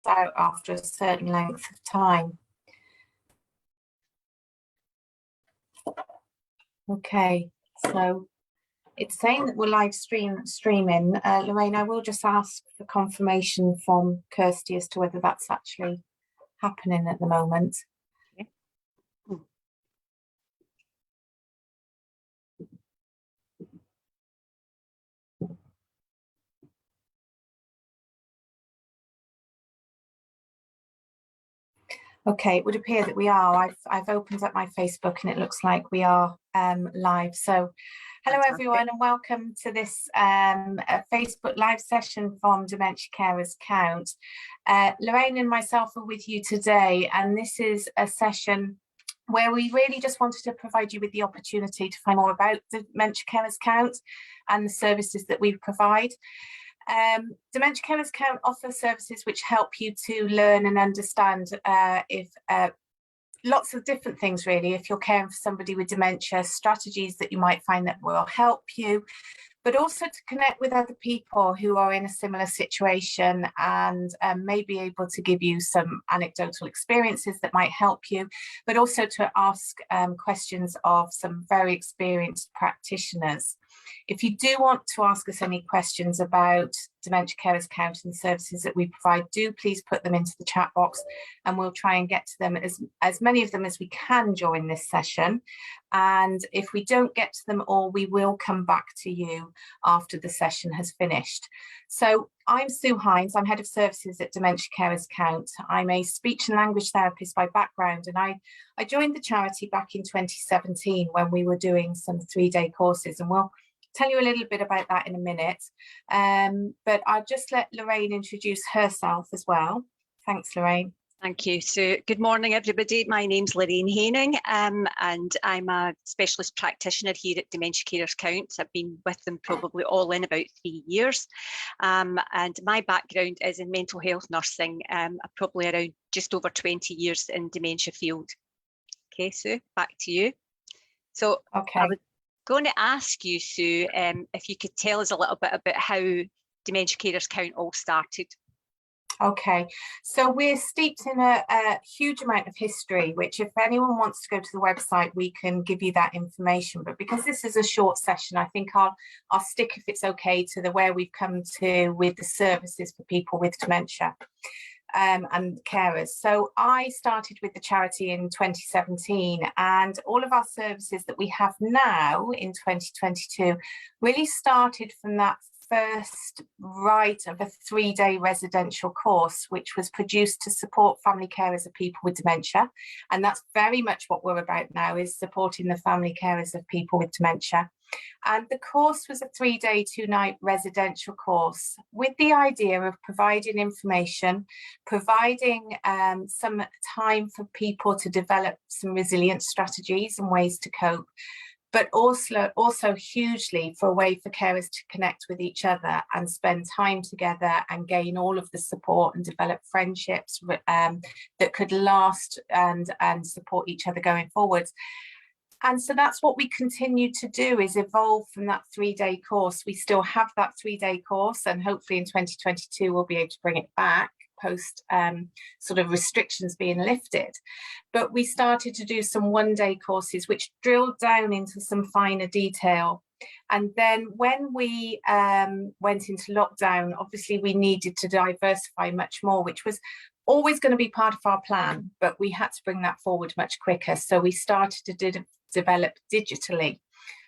out after a certain length of time. Okay, so it's saying that we're live streaming. Lorraine, I will just ask for confirmation from Kirsty as to whether that's actually happening at the moment. Okay, it would appear that we are. I've opened up my Facebook and it looks like we are live. So hello everyone and welcome to this Facebook live session from Dementia Carers Count. Lorraine and myself are with you today, and this is a session where we really just wanted to provide you with the opportunity to find more about Dementia Carers Count and the services that we provide. Dementia Carers Count offers services which help you to learn and understand lots of different things really. If you're caring for somebody with dementia, strategies that you might find that will help you, but also to connect with other people who are in a similar situation and may be able to give you some anecdotal experiences that might help you, but also to ask questions of some very experienced practitioners. If you do want to ask us any questions about Dementia Carers Count and the services that we provide, do please put them into the chat box and we'll try and get to them, as many of them as we can during this session. And if we don't get to them all, we will come back to you after the session has finished. So I'm Sue Hines, I'm Head of Services at Dementia Carers Count. I'm a speech and language therapist by background, and I joined the charity back in 2017 when we were doing some 3-day courses, and we'll tell you a little bit about that in a minute. But I'll just let Lorraine introduce herself as well. Thanks, Lorraine. Thank you. So good morning, everybody. My name's Lorraine Haining, and I'm a specialist practitioner here at Dementia Carers Count. I've been with them probably all in about 3 years. And my background is in mental health nursing, probably around just over 20 years in dementia field. Okay, Sue, back to you. So okay. I was going to ask you, Sue, if you could tell us a little bit about how Dementia Carers Count all started. Okay, so we're steeped in a huge amount of history, which if anyone wants to go to the website, we can give you that information. But because this is a short session, I think I'll stick, if it's okay, to where we've come to with the services for people with dementia and carers. So I started with the charity in 2017, and all of our services that we have now in 2022 really started from that first right of a 3-day residential course, which was produced to support family carers of people with dementia. And that's very much what we're about now, is supporting the family carers of people with dementia. And the course was a 3-day, 2-night residential course with the idea of providing information, providing some time for people to develop some resilience strategies and ways to cope, but also hugely for a way for carers to connect with each other and spend time together and gain all of the support and develop friendships that could last and support each other going forwards. And so that's what we continue to do, is evolve from that 3-day course. We still have that 3-day course, and hopefully in 2022 we'll be able to bring it back post sort of restrictions being lifted. But we started to do some 1-day courses which drilled down into some finer detail. And then when we went into lockdown, obviously we needed to diversify much more, which was always going to be part of our plan, but we had to bring that forward much quicker. So we started to develop digitally.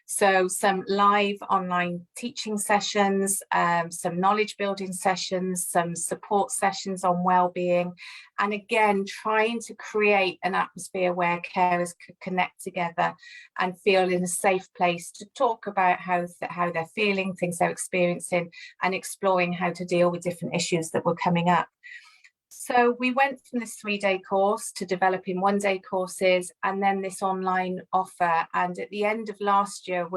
So some live online teaching sessions, some knowledge building sessions, some support sessions on wellbeing, and again, trying to create an atmosphere where carers could connect together and feel in a safe place to talk about how they're feeling, things they're experiencing, and exploring how to deal with different issues that were coming up. So we went from this 3-day course to developing 1-day courses and then this online offer. And at the end of last year,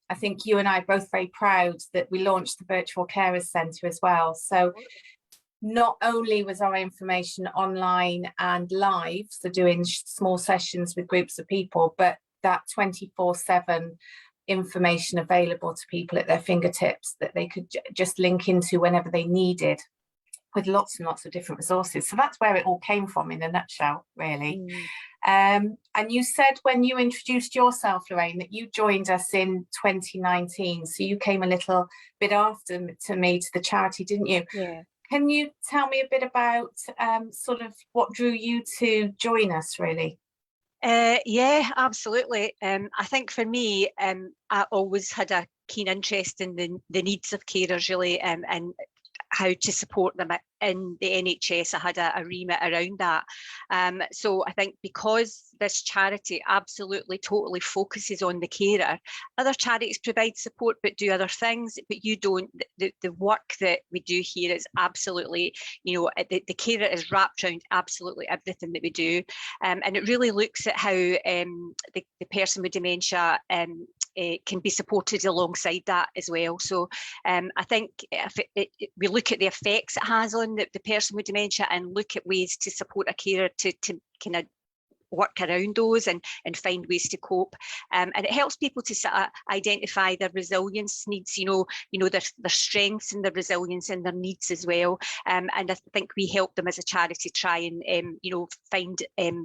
I think you and I are both very proud that we launched the Virtual Carers Centre as well. So not only was our information online and live, so doing small sessions with groups of people, but that 24/7 information available to people at their fingertips that they could just link into whenever they needed. with lots and lots of different resources. So that's where it all came from in a nutshell, really. Mm. And you said when you introduced yourself, Lorraine, that you joined us in 2019. So you came a little bit after to me to the charity, didn't you? Yeah. Can you tell me a bit about sort of what drew you to join us, really? Yeah, absolutely. I think for me, I always had a keen interest in the needs of carers, really, and how to support them in the NHS. I had a remit around that. So I think because this charity absolutely totally focuses on the carer, other charities provide support but do other things, but you don't. The work that we do here is absolutely, the carer is wrapped around absolutely everything that we do. And it really looks at how the person with dementia can be supported alongside that as well. So I think if we look at the effects it has on the person with dementia and look at ways to support a carer to kind of work around those and find ways to cope, and it helps people to sort of identify their resilience needs, their strengths and their resilience and their needs as well, and I think we help them as a charity try and find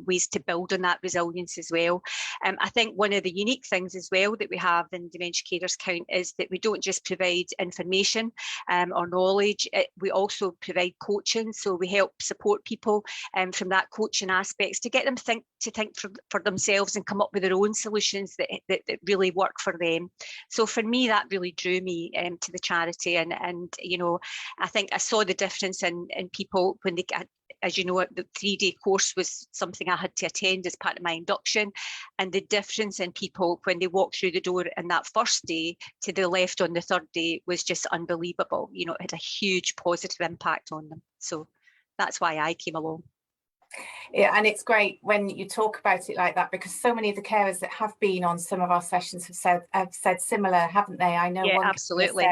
ways to build on that resilience as well. I think one of the unique things as well that we have in Dementia Carers Count is that we don't just provide information or knowledge, we also provide coaching. So we help support people from that coaching aspects to get them to think for themselves and come up with their own solutions that really work for them. So for me, that really drew me to the charity, and I think I saw the difference in people when they, as you know, the 3-day course was something I had to attend as part of my induction, and the difference in people when they walked through the door in that first day to the left on the third day was just unbelievable. It had a huge positive impact on them. So that's why I came along. Yeah, and it's great when you talk about it like that, because so many of the carers that have been on some of our sessions have said similar, haven't they? I know. Yeah, absolutely.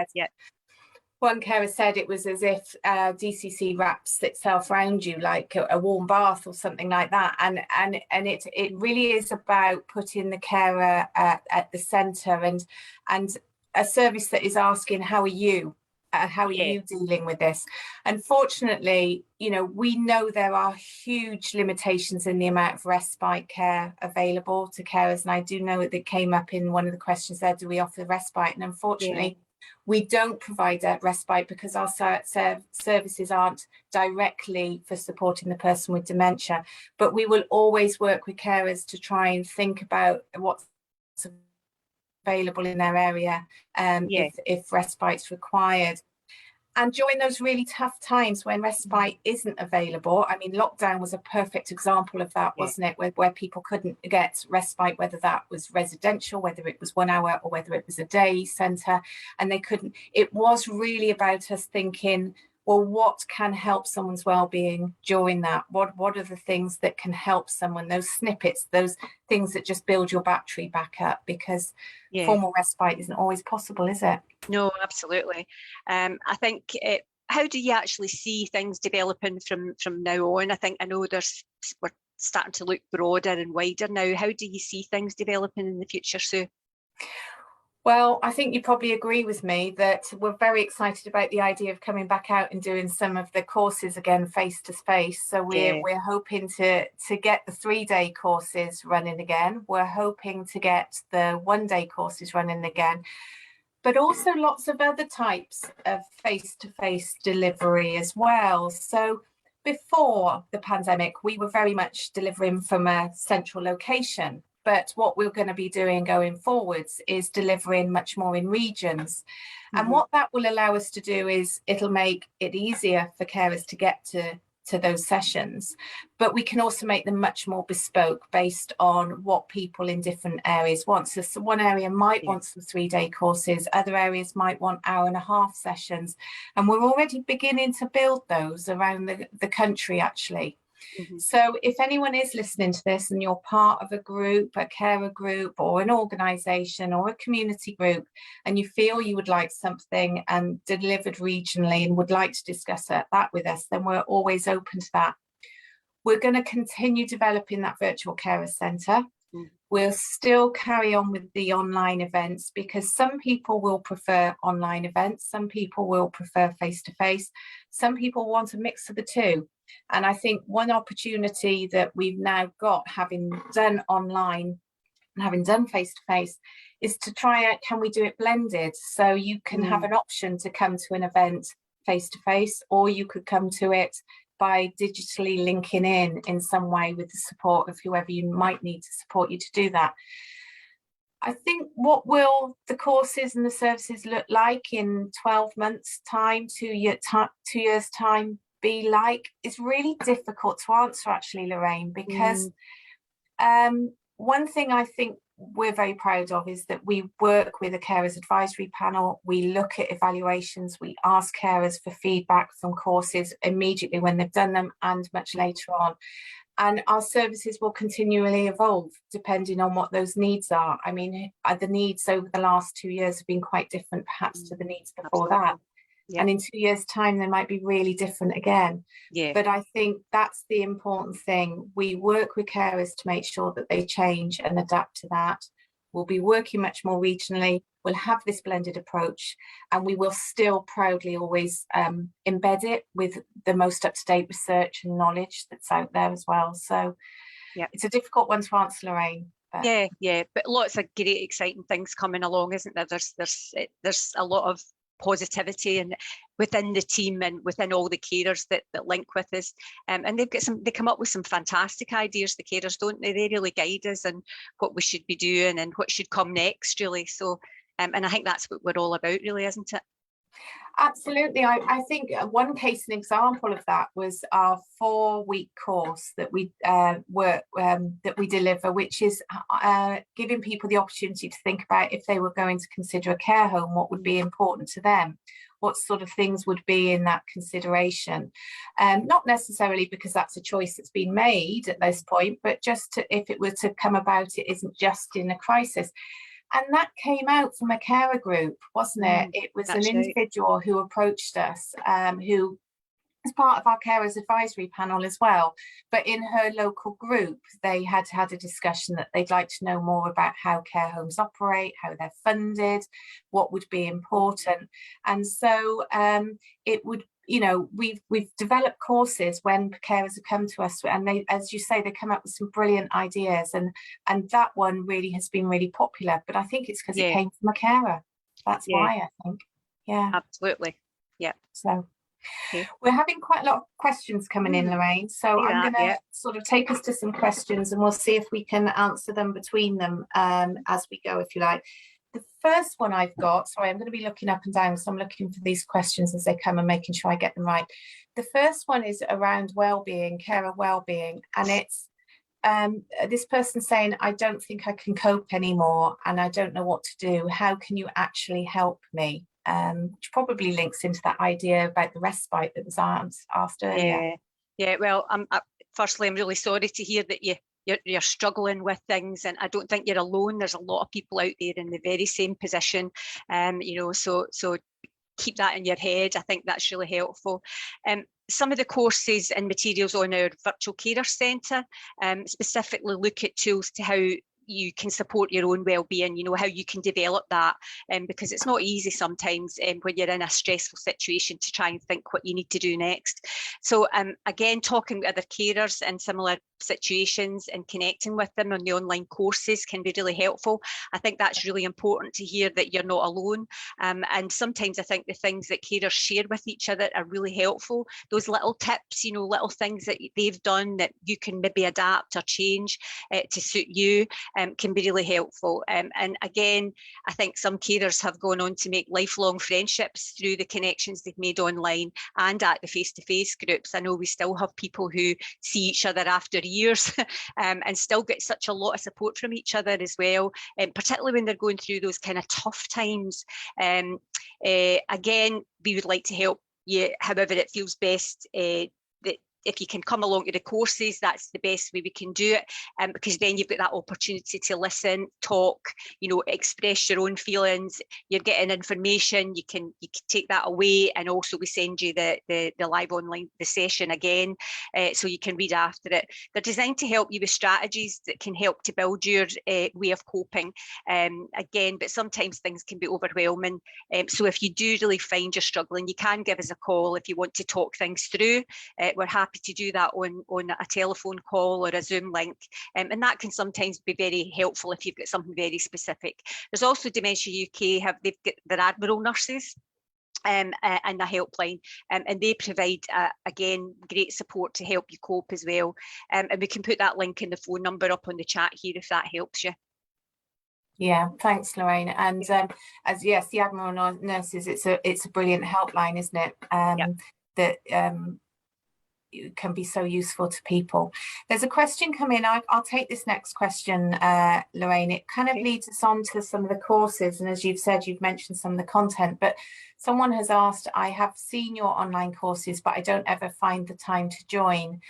One carer said it was as if DCC wraps itself around you like a warm bath or something like that, and it really is about putting the carer at the centre, and a service that is asking, how are you? How are you dealing with this? Unfortunately, we know there are huge limitations in the amount of respite care available to carers, and I do know that it came up in one of the questions there, do we offer respite? And unfortunately, we don't provide that respite because our services aren't directly for supporting the person with dementia, but we will always work with carers to try and think about what's available in their area, if respite's required. And during those really tough times when respite isn't available, I mean, lockdown was a perfect example of that, wasn't it? Where people couldn't get respite, whether that was residential, whether it was 1 hour or whether it was a day centre, and they couldn't. It was really about us thinking, well, what can help someone's well-being during that? What are the things that can help someone? Those snippets, those things that just build your battery back up, because formal respite isn't always possible, is it? No, absolutely. I think how do you actually see things developing from now on? I know we're starting to look broader and wider now. How do you see things developing in the future, Sue? Well, I think you probably agree with me that we're very excited about the idea of coming back out and doing some of the courses again face to face. So we're hoping to get the 3-day courses running again. We're hoping to get the 1-day courses running again, but also lots of other types of face-to-face delivery as well. So before the pandemic, we were very much delivering from a central location. But what we're going to be doing going forwards is delivering much more in regions. And what that will allow us to do is it'll make it easier for carers to get to those sessions, but we can also make them much more bespoke based on what people in different areas want. So one area might want some 3-day courses, other areas might want 1.5-hour sessions, and we're already beginning to build those around the country, actually. So if anyone is listening to this and you're part of a group, a carer group, or an organisation or a community group, and you feel you would like something delivered regionally and would like to discuss that with us, then we're always open to that. We're going to continue developing that virtual carer centre. We'll still carry on with the online events because some people will prefer online events, some people will prefer face-to-face, some people want a mix of the two. And I think one opportunity that we've now got, having done online and having done face-to-face, is to try out, can we do it blended? So you can have an option to come to an event face-to-face, or you could come to it by digitally linking in some way with the support of whoever you might need to support you to do that. I think what will the courses and the services look like in 12 months time, 2 years time be like, is really difficult to answer actually, Lorraine, because one thing I think we're very proud of is that we work with a carers advisory panel. We look at evaluations, we ask carers for feedback from courses immediately when they've done them and much later on. And our services will continually evolve depending on what those needs are. I mean, the needs over the last 2 years have been quite different perhaps to the needs before that. Yeah. And in 2 years' time, they might be really different again. Yeah. But I think that's the important thing. We work with carers to make sure that they change and adapt to that. We'll be working much more regionally. We'll have this blended approach, and we will still proudly always embed it with the most up-to-date research and knowledge that's out there as well. So it's a difficult one to answer, Lorraine. But... Yeah, but lots of great, exciting things coming along, isn't there? There's a lot of positivity and within the team and within all the carers that link with us, and they come up with some fantastic ideas, the carers, don't they? They really guide us on what we should be doing and what should come next, really. So and I think that's what we're all about, really, isn't it? Absolutely. I think one case and example of that was our 4-week course that we deliver, which is giving people the opportunity to think about, if they were going to consider a care home, what would be important to them, what sort of things would be in that consideration. Not necessarily because that's a choice that's been made at this point, but just if it were to come about, it isn't just in a crisis. And that came out from a carer group, wasn't it? It was an individual who approached us, who is part of our carers advisory panel as well. But in her local group, they had had a discussion that they'd like to know more about how care homes operate, how they're funded, what would be important. And so it would, you know, we've developed courses when carers have come to us, and they, as you say, they come up with some brilliant ideas, and that one really has been really popular. But I think it's because it came from a carer. That's why, I think. Yeah, absolutely. Yeah. So we're having quite a lot of questions coming in, Lorraine. So I'm going to sort of take us to some questions, and we'll see if we can answer them between them as we go, if you like. The first one I've got, sorry, I'm going to be looking up and down, so I'm looking for these questions as they come and making sure I get them right. The first one is around well-being, carer well-being, and it's this person saying, I don't think I can cope anymore and I don't know what to do. How can you actually help me? Which probably links into that idea about the respite that was asked earlier. Yeah. Well, firstly, I'm really sorry to hear that you're struggling with things, and I don't think you're alone. There's a lot of people out there in the very same position, you know, so keep that in your head. I think that's really helpful. Some of the courses and materials on our virtual carer centre specifically look at tools to how you can support your own well-being, you know, how you can develop that, because it's not easy sometimes when you're in a stressful situation to try and think what you need to do next. So again, talking with other carers in similar situations and connecting with them on the online courses can be really helpful. I think that's really important to hear that you're not alone, and sometimes I think the things that carers share with each other are really helpful. Those little tips, you know, little things that they've done that you can maybe adapt or change to suit you, can be really helpful. And again, I think some carers have gone on to make lifelong friendships through the connections they've made online and at the face-to-face groups. I know we still have people who see each other after years and still get such a lot of support from each other as well, particularly when they're going through those kind of tough times. Again, we would like to help you however it feels best if you can come along to the courses, that's the best way we can do it, because then you've got that opportunity to listen, talk, you know, express your own feelings. You're getting information, you can take that away, and also we send you the live online session again, so you can read after it. They're designed to help you with strategies that can help to build your way of coping, again, but sometimes things can be overwhelming. So if you do really find you're struggling, you can give us a call if you want to talk things through. We're happy to do that on a telephone call or a Zoom link, and that can sometimes be very helpful if you've got something very specific. There's also Dementia UK, they've got their Admiral nurses and a helpline, and they provide again great support to help you cope as well, and we can put that link and the phone number up on the chat here if that helps you. Yeah, thanks, Lorraine. And as yes, the Admiral nurses, it's a brilliant helpline, isn't it? That can be so useful to people. There's a question come in. I'll take this next question, Lorraine. It kind of leads us on to some of the courses, and as you've said, you've mentioned some of the content, but someone has asked, I have seen your online courses, but I don't ever find the time to join.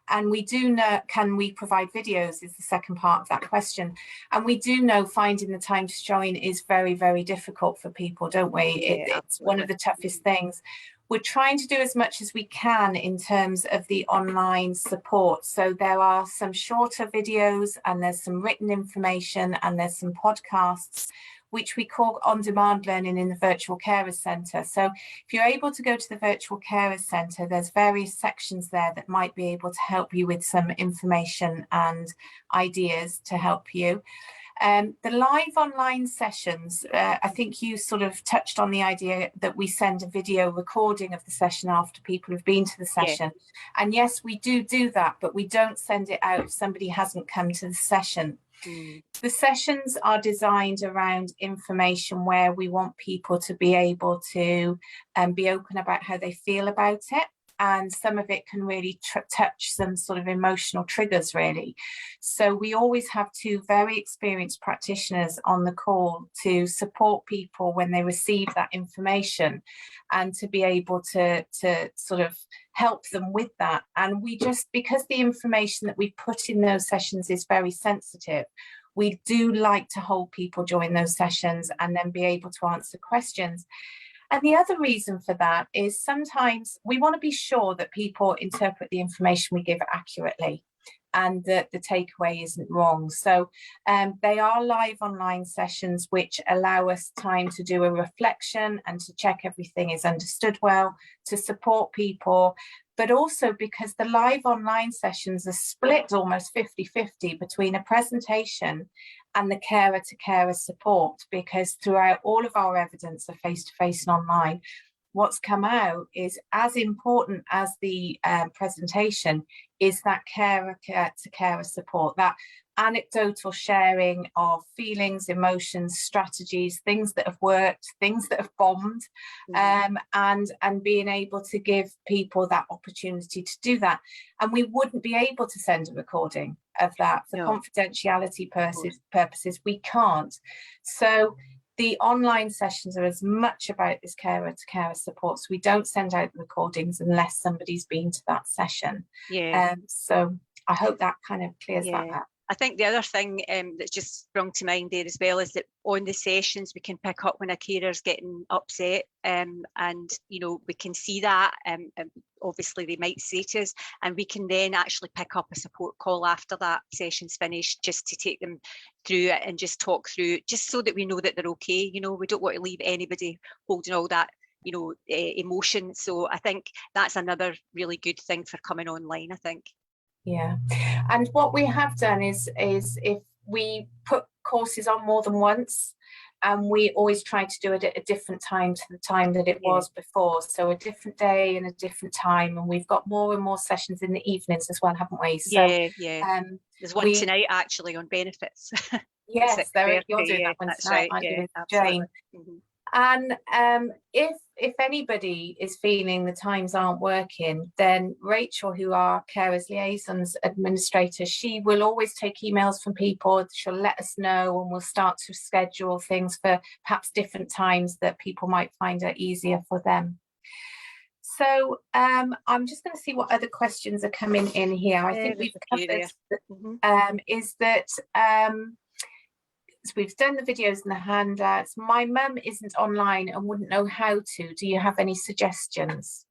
And we do know, can we provide videos is the second part of that question. And we do know finding the time to join is very, very difficult for people, don't we? It's one of the toughest things. We're trying to do as much as we can in terms of the online support. So there are some shorter videos, and there's some written information, and there's some podcasts, which we call on-demand learning in the Virtual Carers Centre. So if you're able to go to the Virtual Carers Centre, there's various sections there that might be able to help you with some information and ideas to help you. The live online sessions, I think you sort of touched on the idea that we send a video recording of the session after people have been to the session. Yeah. And yes, we do that, but we don't send it out if somebody hasn't come to the session. The sessions are designed around information where we want people to be able to be open about how they feel about it. And some of it can really touch some sort of emotional triggers, really. So we always have two very experienced practitioners on the call to support people when they receive that information, and to be able to sort of help them with that. And we just, because the information that we put in those sessions is very sensitive, we do like to hold people during those sessions and then be able to answer questions. And the other reason for that is sometimes we want to be sure that people interpret the information we give accurately, and that the takeaway isn't wrong. So they are live online sessions which allow us time to do a reflection and to check everything is understood well, to support people, but also because the live online sessions are split almost 50-50 between a presentation and the carer to carer support, because throughout all of our evidence of face-to-face and online, what's come out is as important as the presentation is that carer to carer support, that anecdotal sharing of feelings, emotions, strategies, things that have worked, things that have bombed, and being able to give people that opportunity to do that. And we wouldn't be able to send a recording of that for confidentiality purposes. We can't. So the online sessions are as much about this carer to carer support. So we don't send out the recordings unless somebody's been to that session. So I hope that kind of clears that up. I think the other thing that's just sprung to mind there as well is that on the sessions we can pick up when a carer's getting upset, and you know, we can see that, obviously they might say to us, and we can then actually pick up a support call after that session's finished, just to take them through it and just talk through, just so that we know that they're okay. You know, we don't want to leave anybody holding all that, you know, emotion. So I think that's another really good thing for coming online, I think. Yeah, and what we have done is if we put courses on more than once, and we always try to do it at a different time to the time that it was before, so a different day and a different time, and we've got more and more sessions in the evenings as well, haven't we? So there's one tonight actually on benefits. Yes, you're doing that one tonight, aren't you, with Jane? And if anybody is feeling the times aren't working, then Rachel, who are Carers Liaisons Administrator, she will always take emails from people. She'll let us know, and we'll start to schedule things for perhaps different times that people might find are easier for them. So I'm just going to see what other questions are coming in here. I think we've covered is that so we've done the videos and the handouts. My mum isn't online and wouldn't know how to. Do you have any suggestions?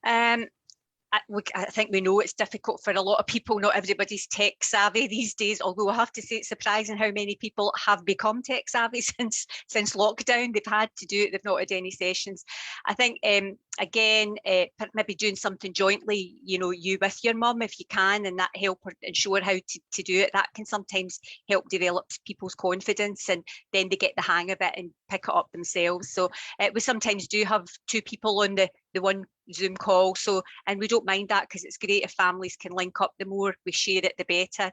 I think we know it's difficult for a lot of people. Not everybody's tech savvy these days, although I have to say it's surprising how many people have become tech savvy since lockdown. They've had to do it, they've not had any sessions. I think, again, maybe doing something jointly, you know, you with your mum if you can, and that help her and show her how to do it. That can sometimes help develop people's confidence, and then they get the hang of it and pick it up themselves. So we sometimes do have two people on the one Zoom call, so, and we don't mind that because it's great if families can link up. The more we share it, the better.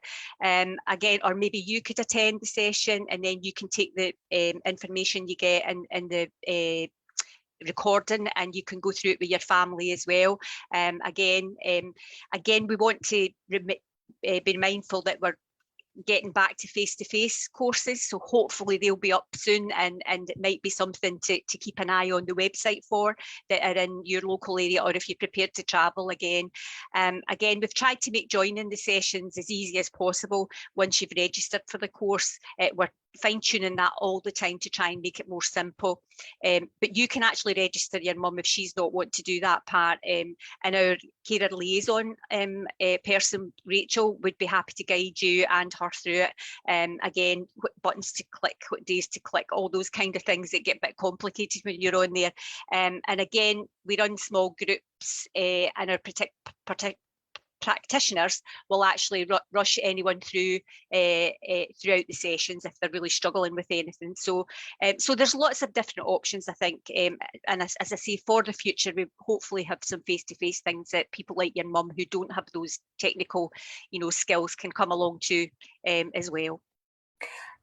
Again, or maybe you could attend the session and then you can take the information you get and the recording, and you can go through it with your family as well. Again, we want to be mindful that we're getting back to face-to-face courses, so hopefully they'll be up soon, and it might be something to keep an eye on the website for that are in your local area, or if you're prepared to travel again. Again, we've tried to make joining the sessions as easy as possible once you've registered for the course. We're fine-tuning that all the time to try and make it more simple, but you can actually register your mum if she's not want to do that part, and our carer liaison person, Rachel, would be happy to guide you and her through it. Again, what buttons to click, what days to click, all those kind of things that get a bit complicated when you're on there. And again, we run small groups, and our practitioners will actually rush anyone through throughout the sessions if they're really struggling with anything. So so there's lots of different options, I think, and as I say, for the future we hopefully have some face-to-face things that people like your mum who don't have those technical, you know, skills can come along to as well.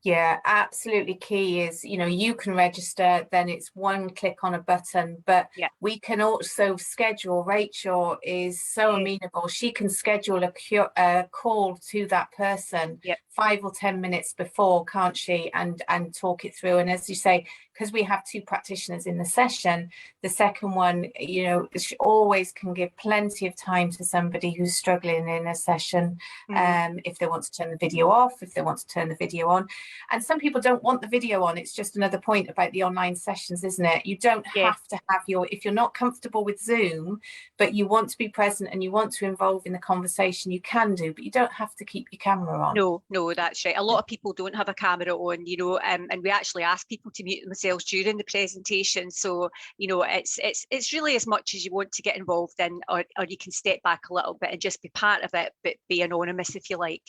Yeah, absolutely. Key is, you know, you can register, then it's one click on a button, but yeah, we can also schedule. Rachel is so amenable. She can schedule a call to that person 5 or 10 minutes before, can't she? And talk it through. And as you say, because we have two practitioners in the session, the second one, you know, she always can give plenty of time to somebody who's struggling in a session, if they want to turn the video off, if they want to turn the video on. And some people don't want the video on. It's just another point about the online sessions, isn't it? You don't have to have if you're not comfortable with Zoom, but you want to be present and you want to involve in the conversation, you can do, but you don't have to keep your camera on. No, that's right. A lot of people don't have a camera on, you know, and we actually ask people to mute themselves during the presentation. So, you know, it's really as much as you want to get involved in, or you can step back a little bit and just be part of it, but be anonymous if you like.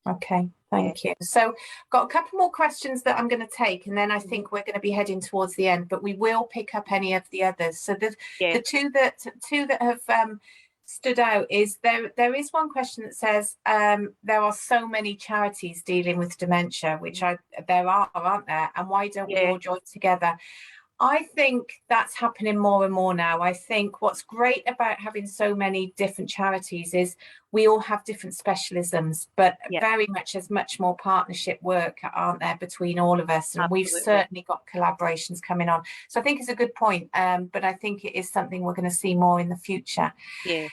Okay, thank you. So got a couple more questions that I'm going to take, and then I think we're going to be heading towards the end, but we will pick up any of the others. So the two that have stood out is there is one question that says there are so many charities dealing with dementia, which there are, aren't there? And why don't we all join together? I think that's happening more and more now. I think what's great about having so many different charities is we all have different specialisms, but very much more partnership work, aren't there, between all of us? And we've certainly got collaborations coming on. So I think it's a good point, but I think it is something we're going to see more in the future. Yeah.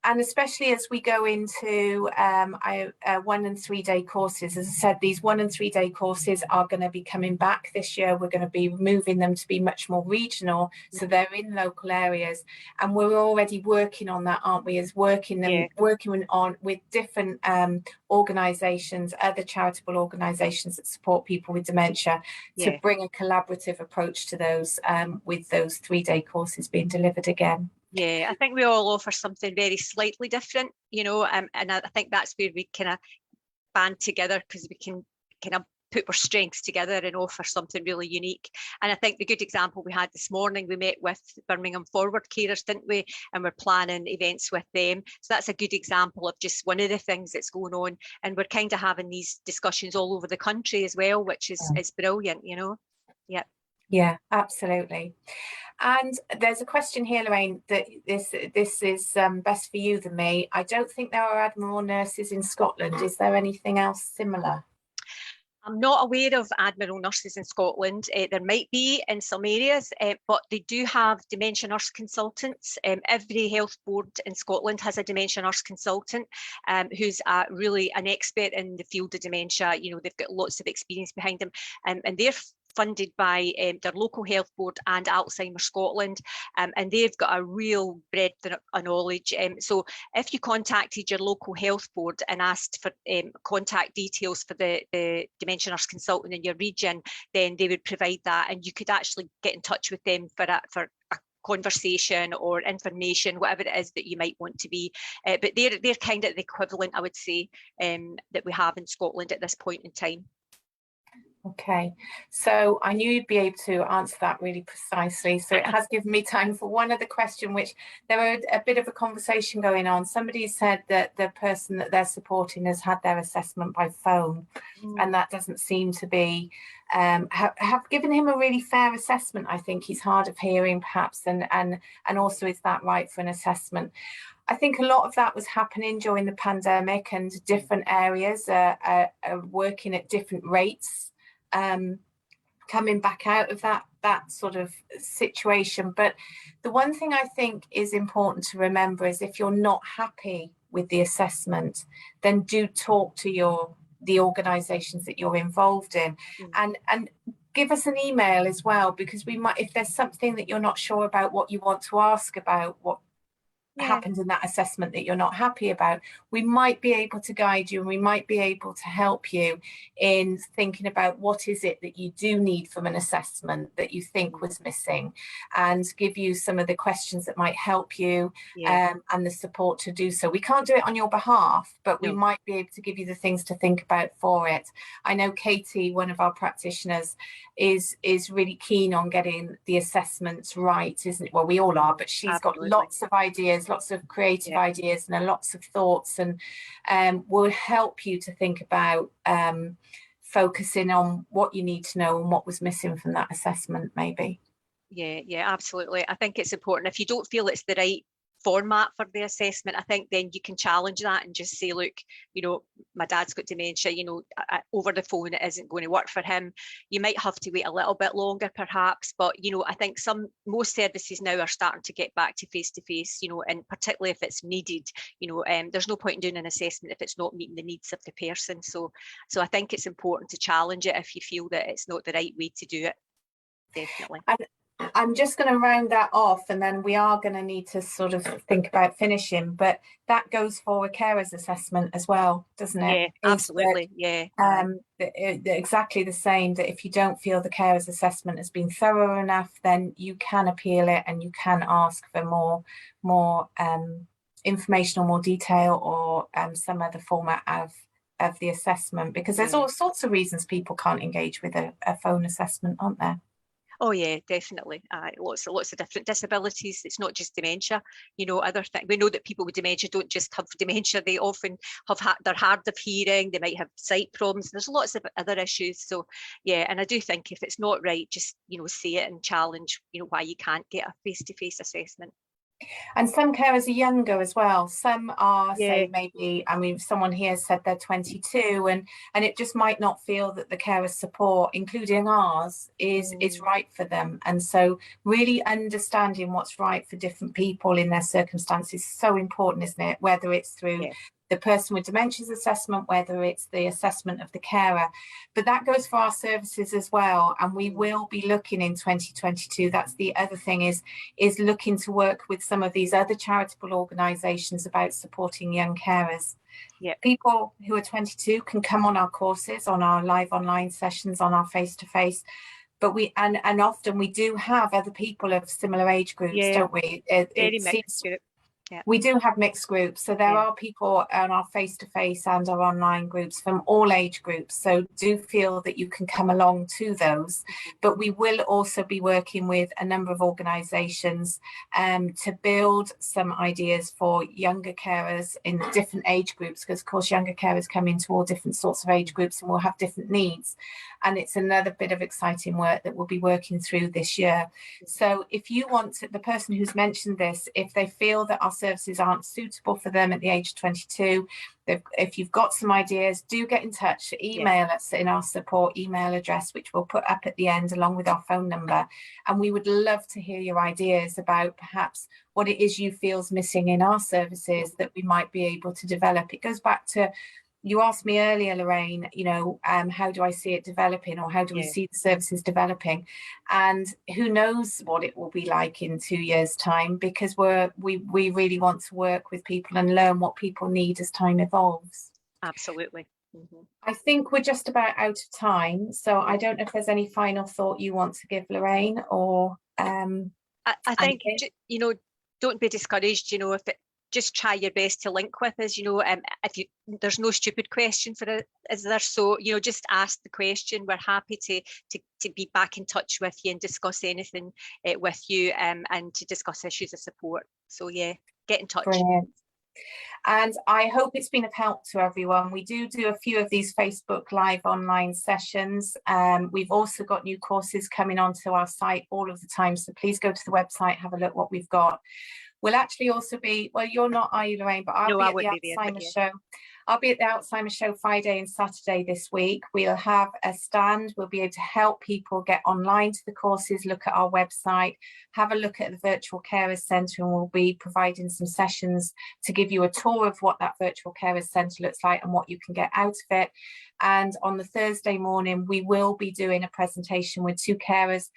And especially as we go into 1 and 3 day courses, as I said, these 1 and 3 day courses are going to be coming back this year. We're going to be moving them to be much more regional, so they're in local areas, and we're already working on that, aren't we? As working on with different organisations, other charitable organisations that support people with dementia, to bring a collaborative approach to those, with those 3 day courses being delivered again. Yeah, I think we all offer something very slightly different, you know, and I think that's where we kind of band together, because we can kind of put our strengths together and offer something really unique. And I think the good example we had this morning, we met with Birmingham Forward Carers, didn't we? And we're planning events with them. So that's a good example of just one of the things that's going on. And we're kind of having these discussions all over the country as well, which is brilliant, you know. Yeah. Yeah, absolutely. And there's a question here, Lorraine, that this is best for you than me. I don't think there are Admiral nurses in Scotland. Is there anything else similar? I'm not aware of Admiral nurses in Scotland. There might be in some areas, but they do have dementia nurse consultants. Every health board in Scotland has a dementia nurse consultant who's really an expert in the field of dementia. You know, they've got lots of experience behind them, and they're funded by their local health board and Alzheimer's Scotland, and they've got a real breadth of knowledge. So if you contacted your local health board and asked for contact details for the dementia nurse consultant in your region, then they would provide that, and you could actually get in touch with them for a conversation or information, whatever it is that you might want to be. But they're kind of the equivalent, I would say, that we have in Scotland at this point in time. Okay, so I knew you'd be able to answer that really precisely. So it has given me time for one other question, which there were a bit of a conversation going on. Somebody said that the person that they're supporting has had their assessment by phone, and that doesn't seem to be, have given him a really fair assessment. I think he's hard of hearing perhaps, and also is that right for an assessment? I think a lot of that was happening during the pandemic, and different areas are working at different rates. Coming back out of that sort of situation. But the one thing I think is important to remember is if you're not happy with the assessment, then do talk to the organisations that you're involved in, and give us an email as well, because we might, if there's something that you're not sure about, what you want to ask about, what happened in that assessment that you're not happy about, we might be able to guide you, and we might be able to help you in thinking about what is it that you do need from an assessment that you think was missing, and give you some of the questions that might help you, and the support to do so. We can't do it on your behalf, but we might be able to give you the things to think about for it. I know Katie, one of our practitioners, is really keen on getting the assessments right, isn't it? Well, we all are, but she's got lots of ideas, lots of creative ideas, and lots of thoughts, and will help you to think about focusing on what you need to know and what was missing from that assessment, maybe. Yeah, absolutely. I think it's important. If you don't feel it's the right format for the assessment, I think then you can challenge that and just say, look, you know, my dad's got dementia, you know, over the phone it isn't going to work for him. You might have to wait a little bit longer perhaps, but you know, I think most services now are starting to get back to face, you know, and particularly if it's needed, you know, there's no point in doing an assessment if it's not meeting the needs of the person. So I think it's important to challenge it if you feel that it's not the right way to do it. Definitely. I'm just going to round that off, and then we are going to need to sort of think about finishing, but that goes for a carer's assessment as well, doesn't it? Yeah, absolutely. Exactly the same, that if you don't feel the carer's assessment has been thorough enough, then you can appeal it, and you can ask for more information or more detail, or some other format of the assessment, because there's all sorts of reasons people can't engage with a phone assessment, aren't there? Oh yeah, definitely. Lots of different disabilities. It's not just dementia. You know, other things. We know that people with dementia don't just have dementia. They often have they're hard of hearing. They might have sight problems. There's lots of other issues. So yeah, and I do think if it's not right, just, you know, say it and challenge, you know, why you can't get a face-to-face assessment. And some carers are younger as well. Some are, say, maybe, I mean, someone here said they're 22, and it just might not feel that the carer support, including ours, is right for them. And so really understanding what's right for different people in their circumstances is so important, isn't it? Whether it's through the person with dementia's assessment, whether it's the assessment of the carer. But that goes for our services as well, and we will be looking in 2022. That's the other thing, is looking to work with some of these other charitable organisations about supporting young carers. People who are 22 can come on our courses, on our live online sessions, on our face-to-face, but we and often we do have other people of similar age groups, don't we? Very mixed. We do have mixed groups, so there are people on our face-to-face and our online groups from all age groups, so do feel that you can come along to those. But we will also be working with a number of organisations to build some ideas for younger carers in different age groups, because of course younger carers come into all different sorts of age groups and will have different needs, and it's another bit of exciting work that we'll be working through this year. So if you want to, the person who's mentioned this, if they feel that our services aren't suitable for them at the age of 22. If you've got some ideas, do get in touch. Email us in our support email address, which we'll put up at the end along with our phone number. And we would love to hear your ideas about perhaps what it is you feel is missing in our services that we might be able to develop. It goes back to, you asked me earlier, Lorraine, you know, how do I see it developing, or how do we see the services developing? And who knows what it will be like in 2 years' time, because we really want to work with people and learn what people need as time evolves. Absolutely. I think we're just about out of time, so I don't know if there's any final thought you want to give, Lorraine, or I think, you know, don't be discouraged, you know, if it, just try your best to link with us, you know, if you, there's no stupid question for it, is there? So, you know, just ask the question. We're happy to be back in touch with you and discuss anything with you, and to discuss issues of support. So yeah, get in touch. Brilliant. And I hope it's been of help to everyone. We do a few of these Facebook Live online sessions. We've also got new courses coming onto our site all of the time. So please go to the website, have a look what we've got. We'll actually also be, well, you're not, are you, Lorraine? But I'll be at the Alzheimer's show. I'll be at the Alzheimer's show Friday and Saturday this week. We'll have a stand. We'll be able to help people get online to the courses, look at our website, have a look at the Virtual Carers Centre, and we'll be providing some sessions to give you a tour of what that Virtual Carers Centre looks like and what you can get out of it. And on the Thursday morning, we will be doing a presentation with two carers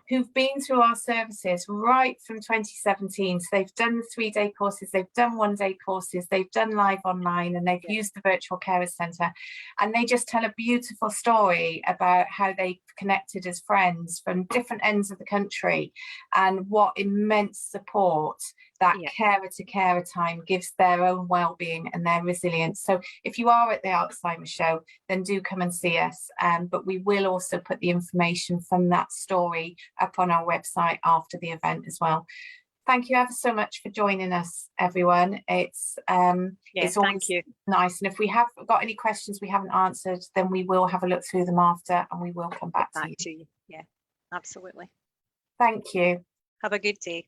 who've been through our services right from 2017. So they've done the 3-day courses, they've done 1-day courses, they've done live online, and they've used the Virtual Carers Centre. And they just tell a beautiful story about how they connected as friends from different ends of the country, and what immense support that carer to carer time gives their own well-being and their resilience. So if you are at the Alzheimer's show, then do come and see us. But we will also put the information from that story up on our website after the event as well. Thank you ever so much for joining us, everyone. It's always nice. And if we have got any questions we haven't answered, then we will have a look through them after, and we will come back to you. Yeah, absolutely. Thank you. Have a good day.